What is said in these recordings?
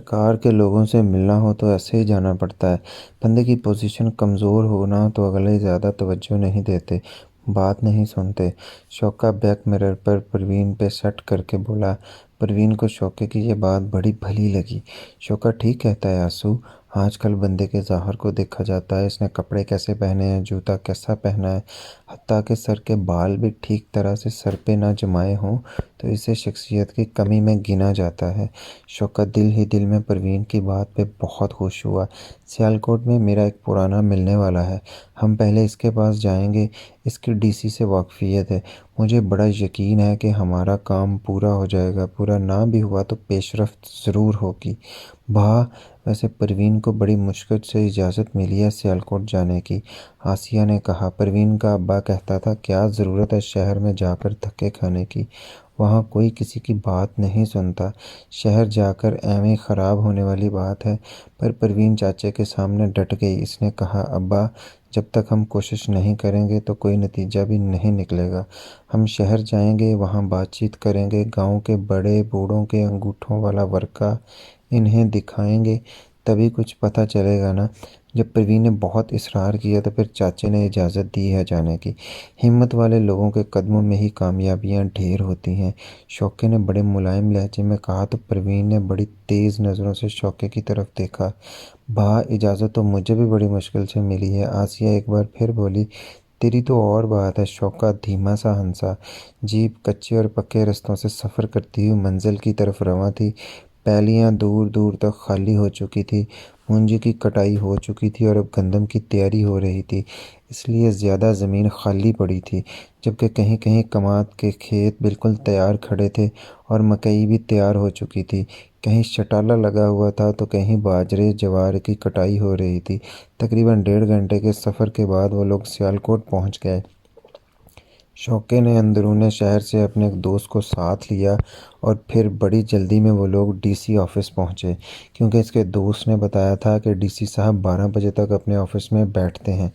سرکار کے لوگوں سے ملنا ہو تو ایسے ہی جانا پڑتا ہے۔ بندے کی پوزیشن کمزور ہونا تو اگلے زیادہ توجہ نہیں دیتے، بات نہیں سنتے۔ شوکا بیک مرر پر پروین پہ سٹ کر کے بولا۔ پروین کو شوکے کی یہ بات بڑی بھلی لگی۔ شوکا ٹھیک کہتا ہے آسو، آج کل بندے کے ظاہر کو دیکھا جاتا ہے، اس نے کپڑے کیسے پہنے ہیں، جوتا کیسا پہنا ہے، حتیٰ کہ سر کے بال بھی ٹھیک طرح سے سر پہ نہ جمائے ہوں تو اسے شخصیت کی کمی میں گنا جاتا ہے۔ شوکا دل ہی دل میں پروین کی بات پہ بہت خوش ہوا۔ سیالکوٹ میں میرا ایک پرانا ملنے والا ہے، ہم پہلے اس کے پاس جائیں گے، اس کی ڈی سی سے واقفیت ہے، مجھے بڑا یقین ہے کہ ہمارا کام پورا ہو جائے گا، پورا نہ بھی ہوا تو پیش رفت ضرور ہوگی۔ ویسے پروین کو بڑی مشکل سے اجازت ملی ہے سیالکوٹ جانے کی، آسیہ نے کہا۔ پروین کا ابا کہتا تھا کیا ضرورت ہے شہر میں جا کر دھکے کھانے کی، وہاں کوئی کسی کی بات نہیں سنتا، شہر جا کر ایویں خراب ہونے والی بات ہے۔ پر پروین چاچے کے سامنے ڈٹ گئی، اس نے کہا ابا جب تک ہم کوشش نہیں کریں گے تو کوئی نتیجہ بھی نہیں نکلے گا، ہم شہر جائیں گے، وہاں بات چیت کریں گے، گاؤں کے بڑے بوڑھوں کے انگوٹھوں والا ورقہ انہیں دکھائیں گے، تبھی کچھ پتہ چلے گا نا۔ جب پروین نے بہت اصرار کیا تو پھر چاچے نے اجازت دی ہے جانے کی۔ ہمت والے لوگوں کے قدموں میں ہی کامیابیاں ڈھیر ہوتی ہیں، شوکے نے بڑے ملائم لہجے میں کہا تو پروین نے بڑی تیز نظروں سے شوکے کی طرف دیکھا۔ اجازت تو مجھے بھی بڑی مشکل سے ملی ہے، آسیہ ایک بار پھر بولی۔ تیری تو اور بات ہے، شوکا دھیما سا ہنسا۔ جیپ کچے اور پکے رستوں سے سفر کرتی ہوئی منزل کی طرف رواں تھی، پیلیاں دور دور تک خالی ہو چکی تھی، مونجی کی کٹائی ہو چکی تھی اور اب گندم کی تیاری ہو رہی تھی، اس لیے زیادہ زمین خالی پڑی تھی، جبکہ کہیں کہیں کماد کے کھیت بالکل تیار کھڑے تھے اور مکئی بھی تیار ہو چکی تھی، کہیں شٹالہ لگا ہوا تھا تو کہیں باجرے جوار کی کٹائی ہو رہی تھی۔ تقریباً 1.5 گھنٹے کے سفر کے بعد وہ لوگ سیالکوٹ پہنچ گئے۔ شوکے نے اندرون شہر سے اپنے ایک دوست کو ساتھ لیا اور پھر بڑی جلدی میں وہ لوگ ڈی سی آفس پہنچے، کیونکہ اس کے دوست نے بتایا تھا کہ ڈی سی صاحب 12 بجے تک اپنے آفس میں بیٹھتے ہیں۔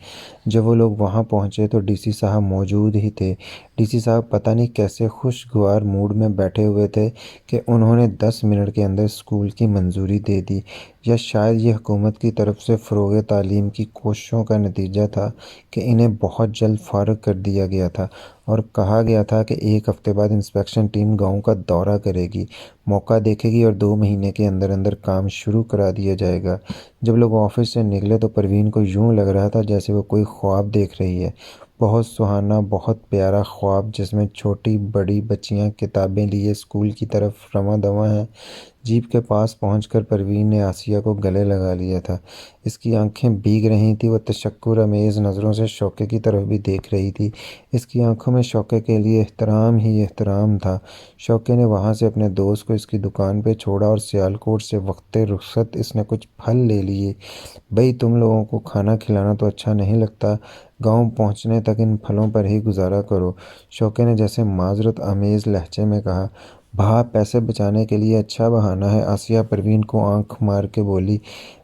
جب وہ لوگ وہاں پہنچے تو ڈی سی صاحب موجود ہی تھے۔ ڈی سی صاحب پتہ نہیں کیسے خوشگوار موڈ میں بیٹھے ہوئے تھے کہ انہوں نے 10 منٹ کے اندر اسکول کی منظوری دے دی، یا شاید یہ حکومت کی طرف سے فروغ تعلیم کی کوششوں کا نتیجہ تھا کہ انہیں بہت جلد فارغ کر دیا گیا تھا اور کہا گیا تھا کہ 1 ہفتے بعد انسپیکشن ٹیم گاؤں کا دورہ کرے گی، موقع دیکھے گی اور 2 مہینے کے اندر اندر کام شروع کرا دیا جائے گا۔ جب لوگ آفس سے نکلے تو پروین کو یوں لگ رہا تھا جیسے وہ کوئی خواب دیکھ رہی ہے، بہت سہانا، بہت پیارا خواب جس میں چھوٹی بڑی بچیاں کتابیں لیے اسکول کی طرف رواں دواں ہیں۔ جیپ کے پاس پہنچ کر پروین نے آسیہ کو گلے لگا لیا تھا، اس کی آنکھیں بھیگ رہی تھیں، وہ تشکر آمیز نظروں سے شوکے کی طرف بھی دیکھ رہی تھی، اس کی آنکھوں میں شوکے کے لیے احترام ہی احترام تھا۔ شوکے نے وہاں سے اپنے دوست کو اس کی دکان پہ چھوڑا اور سیالکوٹ سے وقت رخصت اس نے کچھ پھل لے لیے۔ بھئی تم لوگوں کو کھانا کھلانا تو اچھا نہیں لگتا، گاؤں پہنچنے تک ان پھلوں پر ہی گزارا کرو، شوکے نے جیسے معذرت آمیز لہجے میں کہا۔ پیسے بچانے کے لیے اچھا بہانہ ہے، آسیہ پروین کو آنکھ مار کے بولی۔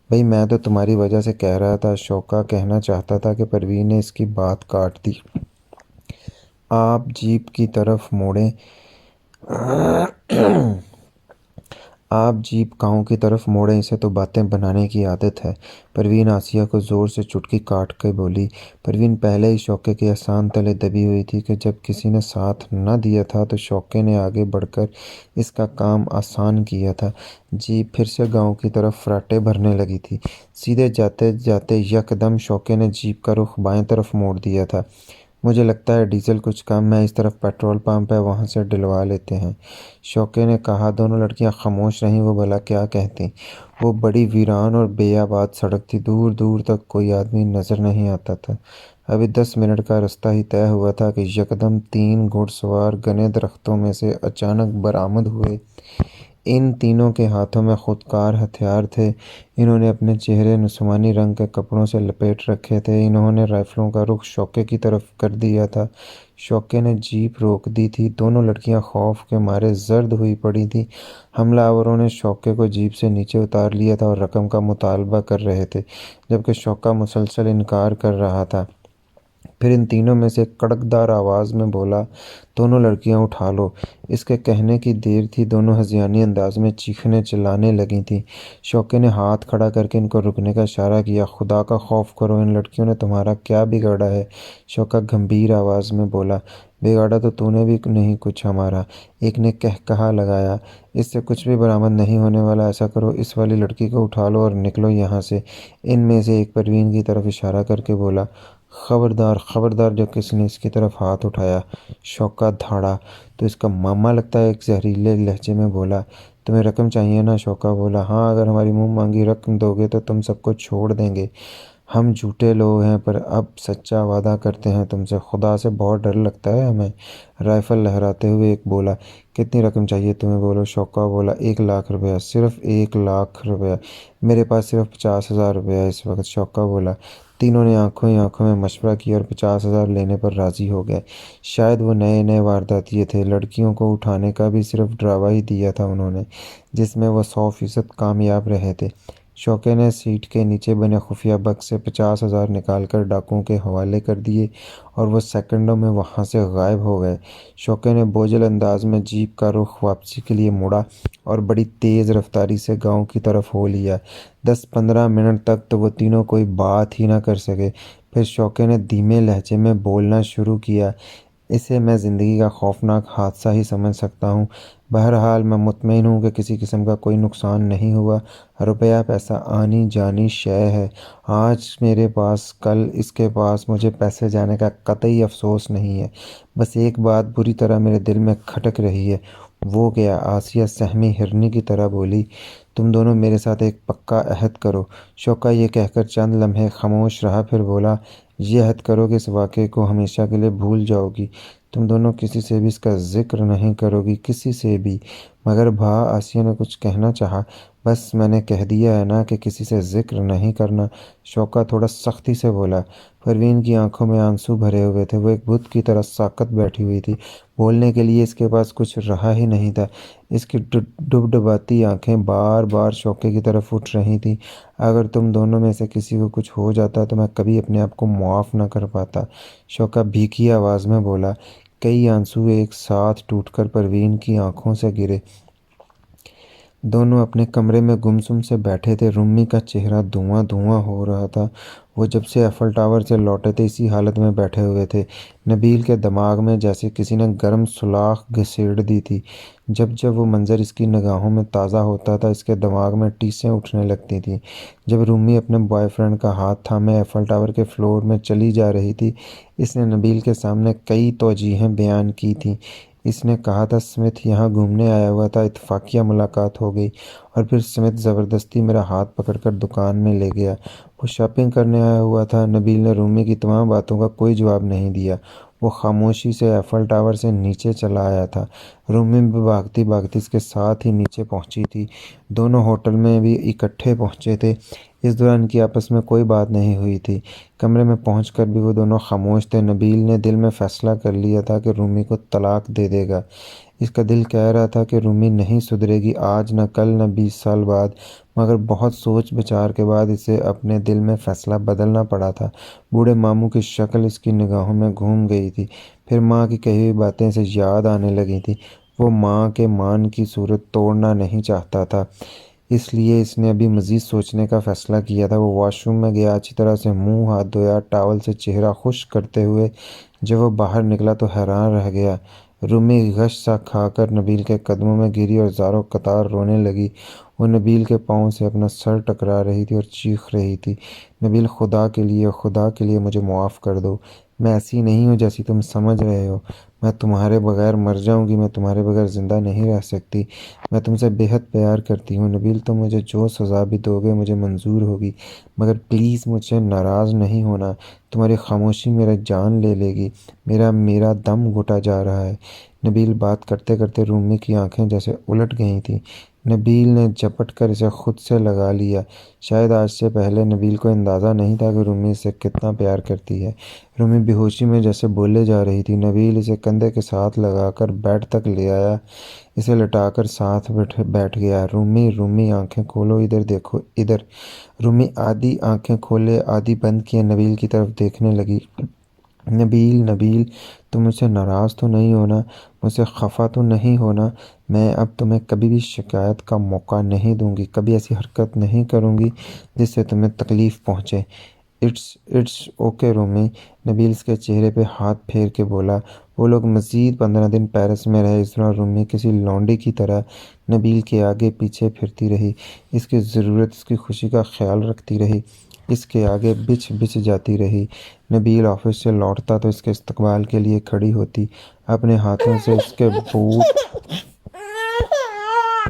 بھئی میں تو تمہاری وجہ سے کہہ رہا تھا، شوکا کہنا چاہتا تھا کہ پروین نے اس کی بات کاٹ دی۔ آپ جیپ کی طرف موڑیں۔ آپ جیپ گاؤں کی طرف موڑیں، اسے تو باتیں بنانے کی عادت ہے، پروین آسیہ کو زور سے چٹکی کاٹ کے بولی۔ پروین پہلے ہی شوکے کے احسان تلے دبی ہوئی تھی کہ جب کسی نے ساتھ نہ دیا تھا تو شوکے نے آگے بڑھ کر اس کا کام آسان کیا تھا۔ جیپ پھر سے گاؤں کی طرف فراٹے بھرنے لگی تھی۔ سیدھے جاتے جاتے یکدم شوکے نے جیپ کا رخ بائیں طرف موڑ دیا تھا۔ مجھے لگتا ہے ڈیزل کچھ کم ہے، اس طرف پیٹرول پمپ ہے، وہاں سے ڈلوا لیتے ہیں، شوکے نے کہا۔ دونوں لڑکیاں خاموش رہیں، وہ بھلا کیا کہتیں، وہ بڑی ویران اور بے آباد سڑک تھی، دور دور تک کوئی آدمی نظر نہیں آتا تھا۔ ابھی 10 منٹ کا رستہ ہی طے ہوا تھا کہ یکدم 3 گھڑ سوار گھنے درختوں میں سے اچانک برآمد ہوئے۔ ان تینوں کے ہاتھوں میں خودکار ہتھیار تھے، انہوں نے اپنے چہرے نسوانی رنگ کے کپڑوں سے لپیٹ رکھے تھے، انہوں نے رائفلوں کا رخ شوکے کی طرف کر دیا تھا۔ شوکے نے جیپ روک دی تھی، دونوں لڑکیاں خوف کے مارے زرد ہوئی پڑی تھیں۔ حملہ آوروں نے شوکے کو جیپ سے نیچے اتار لیا تھا اور رقم کا مطالبہ کر رہے تھے، جبکہ شوکا مسلسل انکار کر رہا تھا۔ پھر ان تینوں میں سے ایک کڑکدار آواز میں بولا، دونوں لڑکیاں اٹھا لو۔ اس کے کہنے کی دیر تھی، دونوں ہذیانی انداز میں چیخنے چلانے لگی تھیں۔ شوکے نے ہاتھ کھڑا کر کے ان کو رکنے کا اشارہ کیا۔ خدا کا خوف کرو، ان لڑکیوں نے تمہارا کیا بگاڑا ہے؟ شوکا گمبھیر آواز میں بولا، بگاڑا تو نے بھی نہیں کچھ ہمارا۔ ایک نے کہا لگایا، اس سے کچھ بھی برآمد نہیں ہونے والا، ایسا کرو اس والی لڑکی کو اٹھا لو اور نکلو یہاں سے۔ ان میں سے ایک پروین کی طرف اشارہ کر کے بولا، خبردار خبردار جو کسی نے اس کی طرف ہاتھ اٹھایا۔ شوکا دھاڑا، تو اس کا ماما لگتا ہے، ایک زہریلے لہجے میں بولا۔ تمہیں رقم چاہیے نا؟ شوکا بولا، ہاں، اگر ہماری منہ مانگی رقم دو گے تو تم سب کو چھوڑ دیں گے۔ ہم جھوٹے لوگ ہیں پر اب سچا وعدہ کرتے ہیں تم سے، خدا سے بہت ڈر لگتا ہے ہمیں۔ رائفل لہراتے ہوئے ایک بولا، کتنی رقم چاہیے تمہیں بولو؟ شوکا بولا، 1,00,000 روپیہ، صرف 1,00,000 روپیہ۔ میرے پاس صرف 50,000 روپیہ ہے اس وقت۔ شوکا بولا۔ تینوں نے آنکھوں ہی آنکھوں میں مشورہ کیا اور 50,000 لینے پر راضی ہو گئے۔ شاید وہ نئے وارداتیے تھے، لڑکیوں کو اٹھانے کا بھی صرف ڈراوا ہی دیا تھا انہوں نے، جس میں وہ 100% کامیاب رہے تھے۔ شوکے نے سیٹ کے نیچے بنے خفیہ بکس سے 50,000 نکال کر ڈاکوؤں کے حوالے کر دیے اور وہ سیکنڈوں میں وہاں سے غائب ہو گئے۔ شوکے نے بوجھل انداز میں جیپ کا رخ واپسی کے لیے موڑا اور بڑی تیز رفتاری سے گاؤں کی طرف ہو لیا۔ 10-15 منٹ تک تو وہ تینوں کوئی بات ہی نہ کر سکے۔ پھر شوکے نے دھیمے لہجے میں بولنا شروع کیا، اسے میں زندگی کا خوفناک حادثہ ہی سمجھ سکتا ہوں۔ بہرحال میں مطمئن ہوں کہ کسی قسم کا کوئی نقصان نہیں ہوا۔ روپیہ پیسہ آنی جانی شے ہے، آج میرے پاس، کل اس کے پاس، مجھے پیسے جانے کا قطعی افسوس نہیں ہے۔ بس ایک بات بری طرح میرے دل میں کھٹک رہی ہے۔ وہ کیا؟ آسیہ سہمی ہرنی کی طرح بولی۔ تم دونوں میرے ساتھ ایک پکا عہد کرو۔ شوکا یہ کہہ کر چند لمحے خاموش رہا، پھر بولا، یہ عہد کرو کہ اس واقعے کو ہمیشہ کے لیے بھول جاؤ گی۔ تم دونوں کسی سے بھی اس کا ذکر نہیں کرو گی، کسی سے بھی۔ مگر بھا، آسیہ نے کچھ کہنا چاہا۔ بس میں نے کہہ دیا ہے نا کہ کسی سے ذکر نہیں کرنا، شوکا تھوڑا سختی سے بولا۔ پروین کی آنکھوں میں آنسو بھرے ہوئے تھے، وہ ایک بت کی طرح ساکت بیٹھی ہوئی تھی، بولنے کے لیے اس کے پاس کچھ رہا ہی نہیں تھا۔ اس کی ڈبڈباتی آنکھیں بار بار شوکے کی طرف اٹھ رہی تھیں۔ اگر تم دونوں میں سے کسی کو کچھ ہو جاتا تو میں کبھی اپنے آپ کو معاف نہ کر پاتا، شوکا بھیکی آواز میں بولا۔ کئی آنسو ایک ساتھ ٹوٹ کر پروین کی آنکھوں سے گرے۔ دونوں اپنے کمرے میں گمسم سے بیٹھے تھے، رومی کا چہرہ دھواں دھواں ہو رہا تھا۔ وہ جب سے ایفل ٹاور سے لوٹے تھے اسی حالت میں بیٹھے ہوئے تھے۔ نبیل کے دماغ میں جیسے کسی نے گرم سلاخ گھسیڑ دی تھی۔ جب جب وہ منظر اس کی نگاہوں میں تازہ ہوتا تھا، اس کے دماغ میں ٹیسیں اٹھنے لگتی تھیں۔ جب رومی اپنے بوائے فرینڈ کا ہاتھ تھامے ایفل ٹاور کے فلور میں چلی جا رہی تھی، اس نے نبیل کے سامنے کئی توجیہیں بیان کی تھیں۔ اس نے کہا تھا سمتھ یہاں گھومنے آیا ہوا تھا، اتفاقیہ ملاقات ہو گئی، اور پھر سمتھ زبردستی میرا ہاتھ پکڑ کر دکان میں لے گیا۔ وہ شاپنگ کرنے آیا ہوا تھا۔ نبیل نے رومی کی تمام باتوں کا کوئی جواب نہیں دیا۔ وہ خاموشی سے ایفل ٹاور سے نیچے چلا آیا تھا۔ رومی بھی بھاگتی بھاگتی اس کے ساتھ ہی نیچے پہنچی تھی۔ دونوں ہوٹل میں بھی اکٹھے پہنچے تھے۔ اس دوران ان کی آپس میں کوئی بات نہیں ہوئی تھی۔ کمرے میں پہنچ کر بھی وہ دونوں خاموش تھے۔ نبیل نے دل میں فیصلہ کر لیا تھا کہ رومی کو طلاق دے دے گا۔ اس کا دل کہہ رہا تھا کہ رومی نہیں سدھرے گی، آج نہ کل نہ 20 سال بعد، مگر بہت سوچ بچار کے بعد اسے اپنے دل میں فیصلہ بدلنا پڑا تھا۔ بوڑھے ماموں کی شکل اس کی نگاہوں میں گھوم گئی تھی، پھر ماں کی کہی ہوئی باتیں اسے یاد آنے لگی تھیں۔ وہ ماں کے مان کی صورت توڑنا نہیں چاہتا تھا، اس لیے اس نے ابھی مزید سوچنے کا فیصلہ کیا تھا۔ وہ واش روم میں گیا، اچھی طرح سے منہ ہاتھ دھویا، ٹاول سے چہرہ خشک کرتے ہوئے جب وہ باہر نکلا تو حیران رہ گیا۔ رومی غش سا کھا کر نبیل کے قدموں میں گری اور زاروں قطار رونے لگی۔ وہ نبیل کے پاؤں سے اپنا سر ٹکرا رہی تھی اور چیخ رہی تھی، نبیل، خدا کے لیے، خدا کے لیے مجھے معاف کر دو، میں ایسی نہیں ہوں جیسی تم سمجھ رہے ہو، میں تمہارے بغیر مر جاؤں گی، میں تمہارے بغیر زندہ نہیں رہ سکتی، میں تم سے بے حد پیار کرتی ہوں نبیل، تم مجھے جو سزا بھی دو گے مجھے منظور ہوگی، مگر پلیز مجھ سے ناراض نہیں ہونا، تمہاری خاموشی میرا جان لے لے گی، میرا دم گھٹا جا رہا ہے۔ نبیل بات کرتے کرتے رومی کی آنکھیں جیسے الٹ گئی تھیں۔ نبیل نے جھپٹ کر اسے خود سے لگا لیا۔ شاید آج سے پہلے نبیل کو اندازہ نہیں تھا کہ رومی اسے کتنا پیار کرتی ہے۔ رومی بے ہوشی میں جیسے بولے جا رہی تھی۔ نبیل اسے کندھے کے ساتھ لگا کر بیڈ تک لے آیا، اسے لٹا کر ساتھ بیٹھ گیا۔ رومی، رومی، آنکھیں کھولو، ادھر دیکھو، ادھر۔ رومی آدھی آنکھیں کھولے آدھی بند کیے نبیل کی طرف دیکھنے لگی۔ نبیل نبیل، تم مجھ سے ناراض تو نہیں ہونا، مجھ سے خفا تو نہیں ہونا؟ میں اب تمہیں کبھی بھی شکایت کا موقع نہیں دوں گی، کبھی ایسی حرکت نہیں کروں گی جس سے تمہیں تکلیف پہنچے۔ اٹس اوکے رومی، نبیل اس کے چہرے پہ ہاتھ پھیر کے بولا۔ وہ لوگ مزید 15 دن پیرس میں رہے۔ اس طرح رومی کسی لونڈی کی طرح نبیل کے آگے پیچھے پھرتی رہی، اس کی ضرورت، اس کی خوشی کا خیال رکھتی رہی، اس کے آگے بچ جاتی رہی۔ نبیل آفس سے لوٹتا تو اس کے استقبال کے لیے کھڑی ہوتی، اپنے ہاتھوں سے اس کے بوٹ